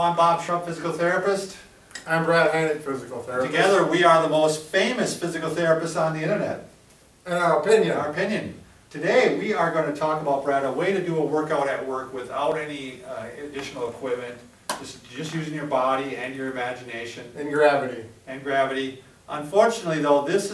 I'm Bob Trump, physical therapist. I'm Brad Heineck, physical therapist. Together we are the most famous physical therapists on the internet. In our opinion. In our opinion. Today we are going to talk about, Brad, a way to do a workout at work without any additional equipment. Just using your body and your imagination. And gravity. And gravity. Unfortunately, though, these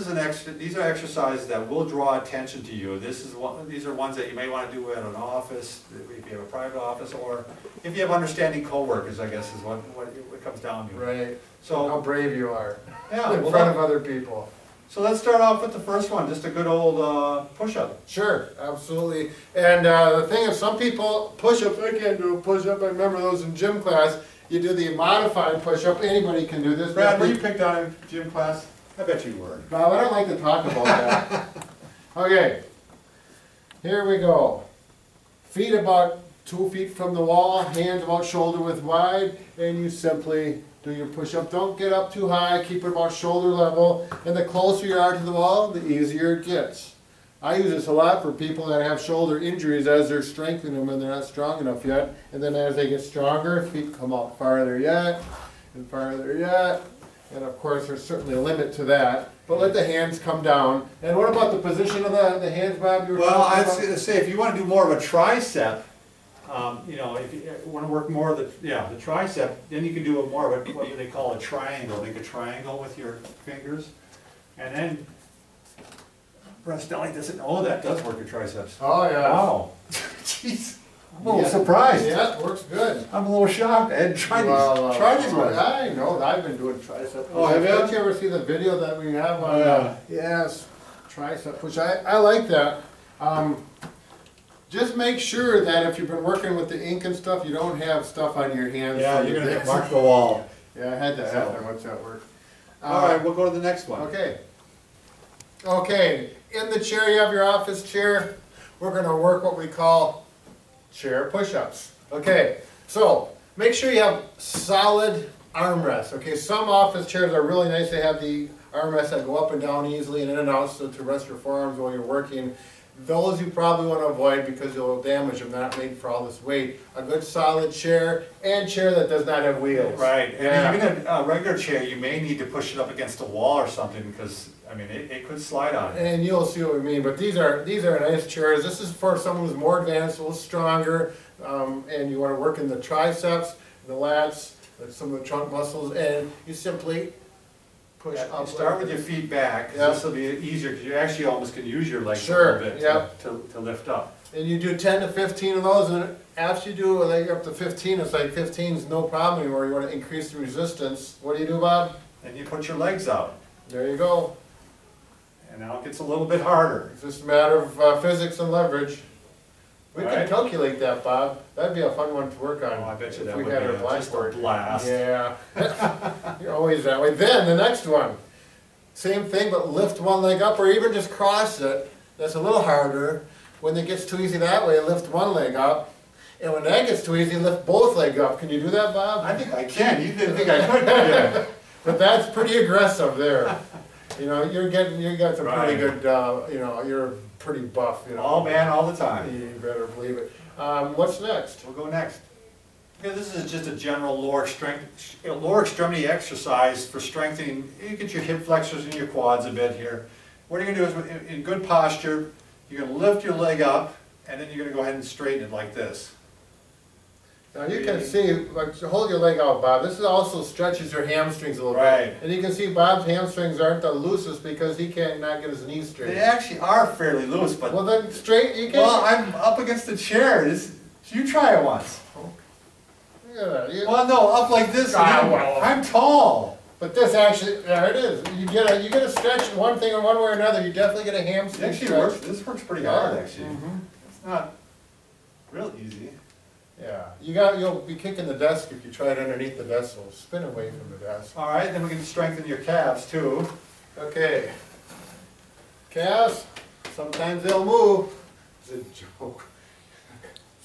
are exercises that will draw attention to you. These are ones that you may want to do at an office, if you have a private office, or if you have understanding coworkers, I guess is what it comes down to. Right. So how brave you are. Yeah, in front of other people. So let's start off with the first one, just a good old push-up. Sure, absolutely. And the thing is, some people, push-ups, I can't do a push-up. I remember those in gym class. You do the modified push-up. Anybody can do this. Brad, were you picked on in gym class? I bet you were. Bob, I don't like to talk about that. Okay, here we go. Feet about 2 feet from the wall, hands about shoulder width wide, and you simply do your push-up. Don't get up too high, keep it about shoulder level, and the closer you are to the wall, the easier it gets. I use this a lot for people that have shoulder injuries as they're strengthening them and they're not strong enough yet. And then as they get stronger, feet come out farther yet, and farther yet. And of course, there's certainly a limit to that. But let the hands come down. And what about the position of the hands, Bob? Well, I'd say if you want to do more of a tricep, you know, if you want to work more of the tricep, then you can do more of what they call a triangle. Make a triangle with your fingers, and then Stelly doesn't. Oh, that does work your triceps. Oh yeah. Wow. Jeez. I'm a little surprised. Yeah, it works good. I'm a little shocked. Ed, try these ones. I know. I've been doing tricep. Oh, have you? Did you ever see the video that we have on? Yes, tricep push. I like that. Just make sure that if you've been working with the ink and stuff, you don't have stuff on your hands. Yeah, you're gonna mark the wall. Yeah, I had that happen. What's that work? All right, we'll go to the next one. Okay. Okay. In the chair, you have your office chair. We're going to work what we call chair push-ups. Okay, so make sure you have solid armrests. Okay, some office chairs are really nice. They have the armrests that go up and down easily and in and out, so to rest your forearms while you're working. Those you probably want to avoid because you'll damage them. They're not made for all this weight. A good solid chair and chair that does not have wheels. Right, and even a regular chair, you may need to push it up against a wall or something because, I mean, it could slide on it. And you'll see what we mean, but these are nice chairs. This is for someone who's more advanced, a little stronger, and you want to work in the triceps, the lats, some of the trunk muscles, and you simply push up. Start with your feet back. Yep. This will be easier because you actually almost can use your legs a little bit to lift up. And you do 10 to 15 of those, and after you do like up to 15, it's like 15 is no problem anymore. You want to increase the resistance. What do you do, Bob? And you put your legs out. There you go. And now it gets a little bit harder. It's just a matter of physics and leverage. We Right. can calculate that, Bob. That'd be a fun one to work on. Oh, I bet you that we would had be our just a blackboard. blast. Yeah. You're always that way. Then the next one. Same thing, but lift one leg up or even just cross it. That's a little harder. When it gets too easy that way, lift one leg up. And when that gets too easy, lift both legs up. Can you do that, Bob? I think I can. You didn't think I could, did you? But that's pretty aggressive there. You know, you got some Right. pretty good, you know, you're pretty buff. You know. All man, all the time. You better believe it. What's next? We'll go next. Okay, this is just a general lower extremity exercise for strengthening. You get your hip flexors and your quads a bit here. What you're going to do is, in good posture, you're going to lift your leg up, and then you're going to go ahead and straighten it like this. Now you can see, like, hold your leg out, Bob. This also stretches your hamstrings a little Right. bit. And you can see Bob's hamstrings aren't the loosest because he can't not get his knees straight. They actually are fairly loose, but Well then straight, you can. well, I'm up against the chair. You try it once. Look at that. Well, no, up like this. I'm tall. But this actually, there it is. You get a stretch one thing or one way or another. You definitely get a It hamstring actually stretch. works. This works pretty hard, actually. Mm-hmm. It's not real easy. Yeah, you'll be kicking the desk if you try it underneath the desk, so spin away from the desk. All right, then we can strengthen your calves too. Okay. Calves, sometimes they'll move. It's a joke.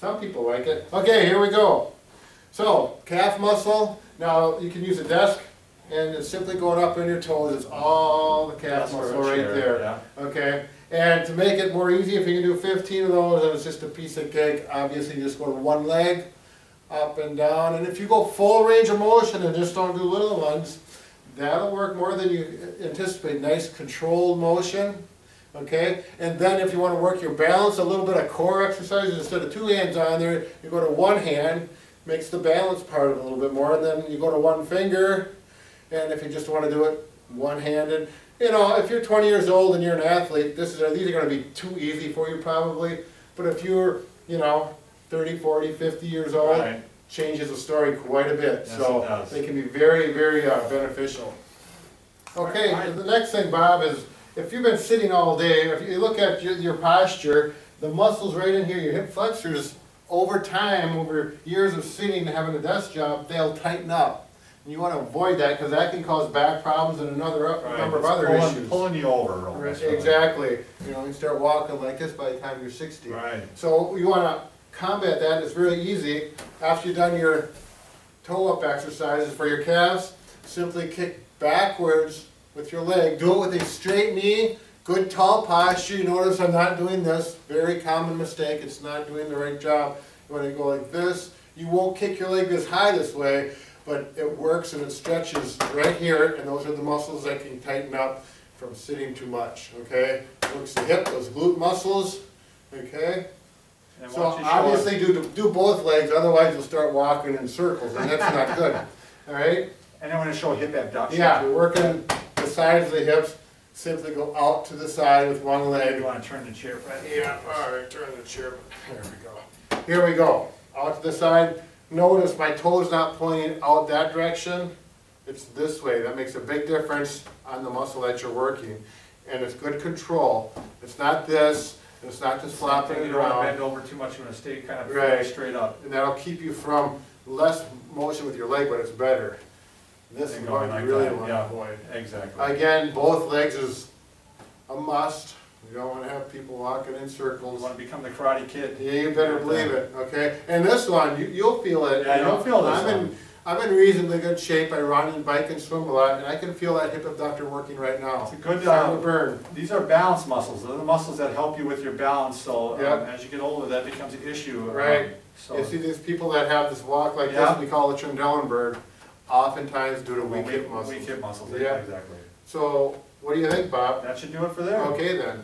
Some people like it. Okay, here we go. So, calf muscle. Now, you can use a desk, and it's simply going up on your toes. It's all the calf muscle right there. Yeah. Okay. And to make it more easy, if you can do 15 of those and it's just a piece of cake, obviously you just go to one leg, up and down. And if you go full range of motion and just don't do little ones, that'll work more than you anticipate. Nice controlled motion, okay? And then if you want to work your balance, a little bit of core exercises, instead of 2 hands on there, you go to 1 hand, makes the balance part of it a little bit more, and then you go to 1 finger, and if you just want to do it one-handed, you know, if you're 20 years old and you're an athlete, these are going to be too easy for you probably, but if you're, you know, 30, 40, 50 years old, Right. changes the story quite a bit. Yes, So it does. they can be very, very beneficial. Okay, Right. the next thing, Bob, is if you've been sitting all day, if you look at your posture, the muscles right in here, your hip flexors, over time, over years of sitting and having a desk job, they'll tighten up. And you want to avoid that because that can cause back problems and another Right, number of it's other pulling- issues. Pulling you over. Right, almost, really. exactly. You know, you start walking like this by the time you're 60. Right. So you want to combat that. It's really easy. After you've done your toe-up exercises for your calves, simply kick backwards with your leg. Do it with a straight knee, good tall posture. You notice I'm not doing this. Very common mistake. It's not doing the right job. You want to go like this. You won't kick your leg this high this way, but it works and it stretches right here, and those are the muscles that can tighten up from sitting too much, okay? Works the hip, those glute muscles, okay? And So once you show obviously do both legs, otherwise you'll start walking in circles, and that's not good, all right? And then when I show hip abduction. Yeah, we're working the sides of the hips, simply go out to the side with one You leg. want to turn the chair right. Yeah, all right, turn the chair, there we go. Here we go, out to the side. Notice my toe's not pointing out that direction, it's this way. That makes a big difference on the muscle that you're working. And it's good control. It's not this, and it's not just flopping You don't want to bend around. over too much. You want to stay kind of Right. straight up. And that'll keep you from less motion with your leg, but it's better. This is And what going you like really that, want yeah. to avoid. Exactly. Again, both legs is a must. You don't want to have people walking in You circles. want to become the Karate Kid. Yeah, you better believe it, okay? And this one, you'll feel it. Yeah, you know. you'll feel this I'm in reasonably good shape. I run and bike and swim a lot, and I can feel that hip abductor working right now. It's a good, Starting to burn. These are balance muscles. They're the muscles that help you with your balance. So Yep. as you get older, that becomes an issue. Right. So You see these people that have this walk like Yeah. this, we call it Trendelenburg, oftentimes due to weak hip muscles. Weak hip muscles. Yeah. Exactly. So, what do you think, Bob? That should do it for there. Okay then.